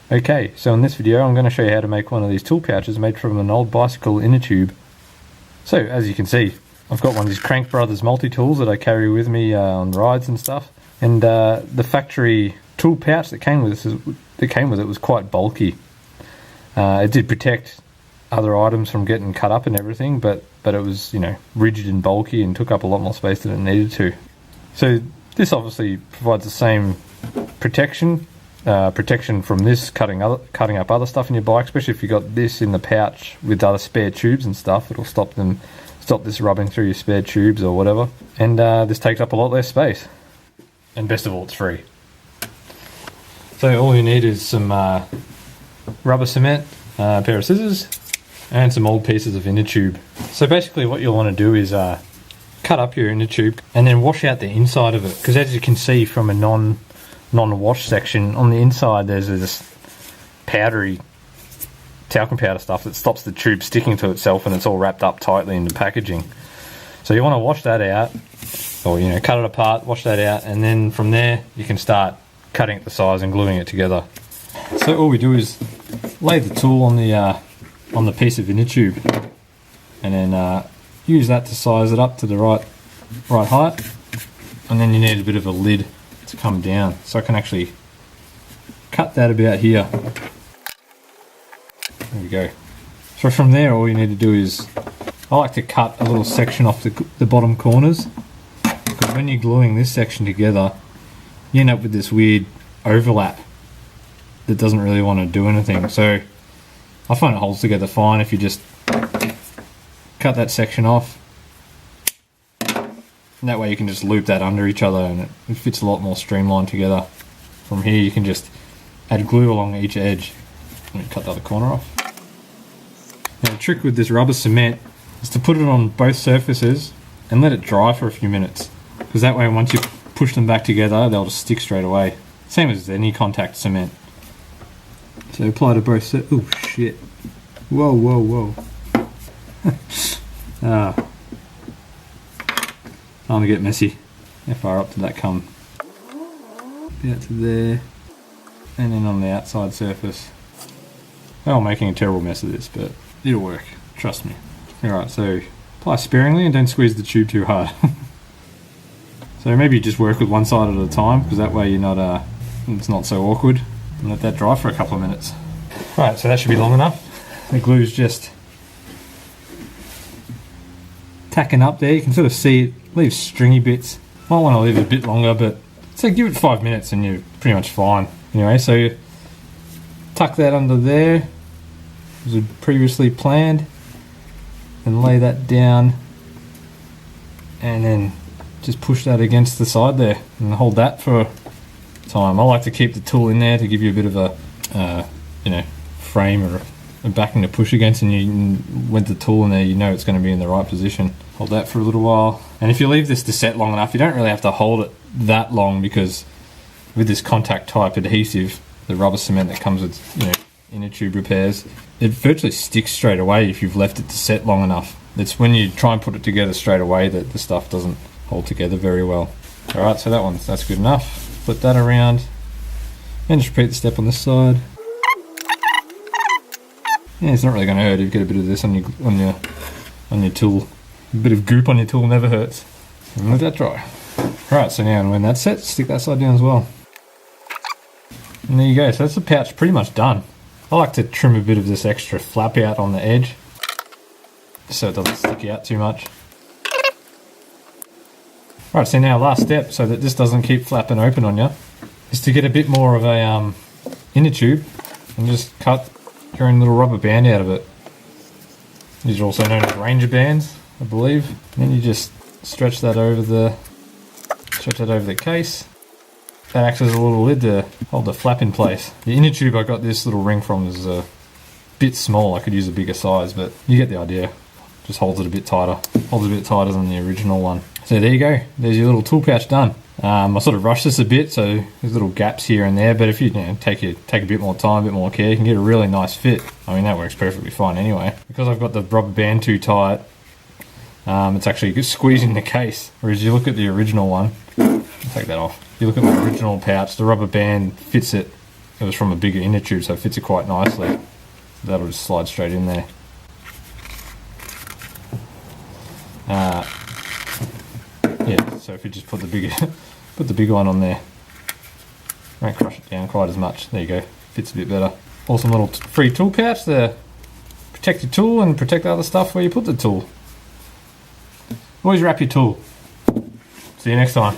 Okay, so in this video I'm going to show you how to make one of these tool pouches made from an old bicycle inner tube. So as you can see, I've got one of these Crank Brothers multi-tools that I carry with me on rides and stuff, and the factory tool pouch that came with it was quite bulky. It did protect other items from getting cut up and everything, but it was, you know, rigid and bulky and took up a lot more space than it needed to. So this obviously provides the same protection from this cutting up other stuff in your bike, especially if you got this in the pouch with other spare tubes and stuff. It'll stop this rubbing through your spare tubes or whatever, and this takes up a lot less space, and best of all, it's free. So all you need is some rubber cement, a pair of scissors, and some old pieces of inner tube. So basically what you'll want to do is cut up your inner tube and then wash out the inside of it, because as you can see from a non-wash section, on the inside there's this powdery talcum powder stuff that stops the tube sticking to itself, and it's all wrapped up tightly in the packaging. So you want to wash that out, or cut it apart, wash that out, and then from there you can start cutting it the size and gluing it together. So all we do is lay the tool on the piece of inner tube, and then use that to size it up to the right height, and then you need a bit of a lid to come down, so I can actually cut that about here. There we go. So from there all you need to do is, I like to cut a little section off the bottom corners, because when you're gluing this section together you end up with this weird overlap that doesn't really want to do anything. So I find it holds together fine if you just cut that section off, and that way you can just loop that under each other and it fits a lot more streamlined together. From here you can just add glue along each edge. Let me cut the other corner off. Now the trick with this rubber cement is to put it on both surfaces and let it dry for a few minutes, because that way once you push them back together they'll just stick straight away. Same as any contact cement. So apply to both sides. Oh shit. Whoa. Time to get messy. How far up did that come? About to there. And then on the outside surface. Well, I'm making a terrible mess of this, but it'll work. Trust me. Alright, so apply sparingly and don't squeeze the tube too hard. So maybe just work with one side at a time, because that way it's not so awkward. And let that dry for a couple of minutes. Right, so that should be long enough. The glue's just tacking up there. You can sort of see it leaves stringy bits. Might want to leave it a bit longer, but so give it 5 minutes and you're pretty much fine. Anyway, so you tuck that under there as we previously planned, and lay that down, and then just push that against the side there and hold that for time. I like to keep the tool in there to give you a bit of a frame or a backing to push against, and with the tool in there you know it's going to be in the right position. Hold that for a little while, and if you leave this to set long enough you don't really have to hold it that long, because with this contact type adhesive, the rubber cement that comes with inner tube repairs, it virtually sticks straight away if you've left it to set long enough. It's when you try and put it together straight away that the stuff doesn't hold together very well. Alright, so that's good enough. Flip that around and just repeat the step on this side. Yeah, it's not really going to hurt if you get a bit of this on your tool. A bit of goop on your tool never hurts. And let that dry. Right, so now when that's set, stick that side down as well. And there you go, so that's the pouch pretty much done. I like to trim a bit of this extra flap out on the edge, so it doesn't stick out too much. Right, so now last step, so that this doesn't keep flapping open on you, is to get a bit more of a inner tube and just cut your own little rubber band out of it. These are also known as Ranger bands, I believe. And then you just stretch that over the case. That acts as a little lid to hold the flap in place. The inner tube I got this little ring from is a bit small. I could use a bigger size, but you get the idea. Just holds it a bit tighter. Holds it a bit tighter than the original one. So there you go. There's your little tool pouch done. I sort of rushed this a bit, so there's little gaps here and there, but if you take a bit more time, a bit more care, you can get a really nice fit. I mean, that works perfectly fine anyway. Because I've got the rubber band too tight, it's actually squeezing the case. Whereas you look at the original one, take that off. You look at my original pouch, the rubber band fits it it was from a bigger inner tube, so it fits it quite nicely. So that'll just slide straight in there. Yeah, so if you just put the bigger one on there, won't crush it down quite as much. There you go, fits a bit better. Awesome little free tool pouch there. Protect your tool and protect other stuff where you put the tool. Always wrap your tool. See you next time.